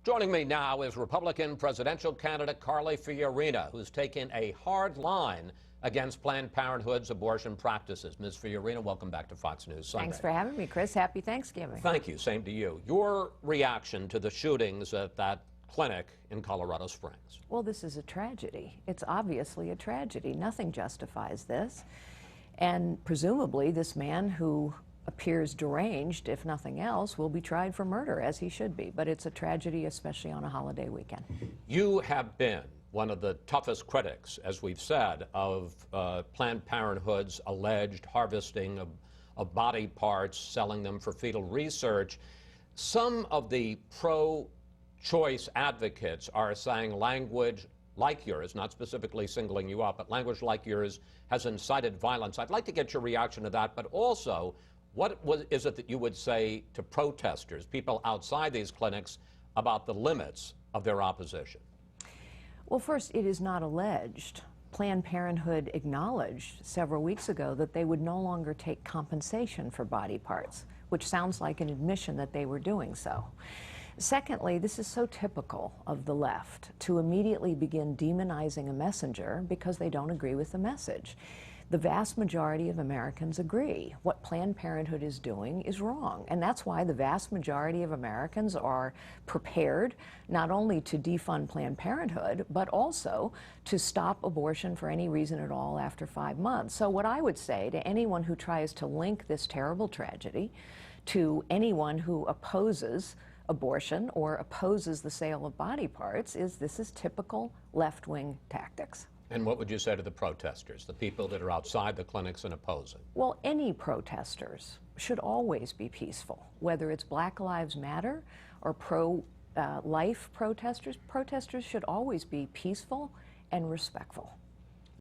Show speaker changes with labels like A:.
A: Joining me now is Republican presidential candidate Carly Fiorina, who's taken a hard line against Planned Parenthood's abortion practices. Ms. Fiorina, welcome back to Fox News Sunday.
B: Thanks for having me, Chris. Happy Thanksgiving.
A: Thank you. Same to you. Your reaction to the shootings at that clinic in Colorado Springs?
B: Well, this is a tragedy. It's obviously a tragedy. Nothing justifies this. And presumably, this man who appears deranged, if nothing else, will be tried for murder, as he should be. But it's a tragedy, especially on a holiday weekend.
A: You have been one of the toughest critics, as we've said, of Planned Parenthood's alleged harvesting of body parts, selling them for fetal research. Some of the pro-choice advocates are saying language like yours, not specifically singling you out, but language like yours has incited violence. I'd like to get your reaction to that, but also, what is it that you would say to protesters, people outside these clinics, about the limits of their opposition?
B: Well, first, it is not alleged. Planned Parenthood acknowledged several weeks ago that they would no longer take compensation for body parts, which sounds like an admission that they were doing so. Secondly, this is so typical of the left to immediately begin demonizing a messenger because they don't agree with the message. The vast majority of Americans agree. What Planned Parenthood is doing is wrong. And that's why the vast majority of Americans are prepared not only to defund Planned Parenthood, but also to stop abortion for any reason at all after 5 months. So what I would say to anyone who tries to link this terrible tragedy to anyone who opposes abortion or opposes the sale of body parts is this is typical left-wing tactics.
A: And what would you say to the protesters, the people that are outside the clinics and opposing?
B: Well, any protesters should always be peaceful, whether it's Black Lives Matter or pro-life protesters. Protesters should always be peaceful and respectful.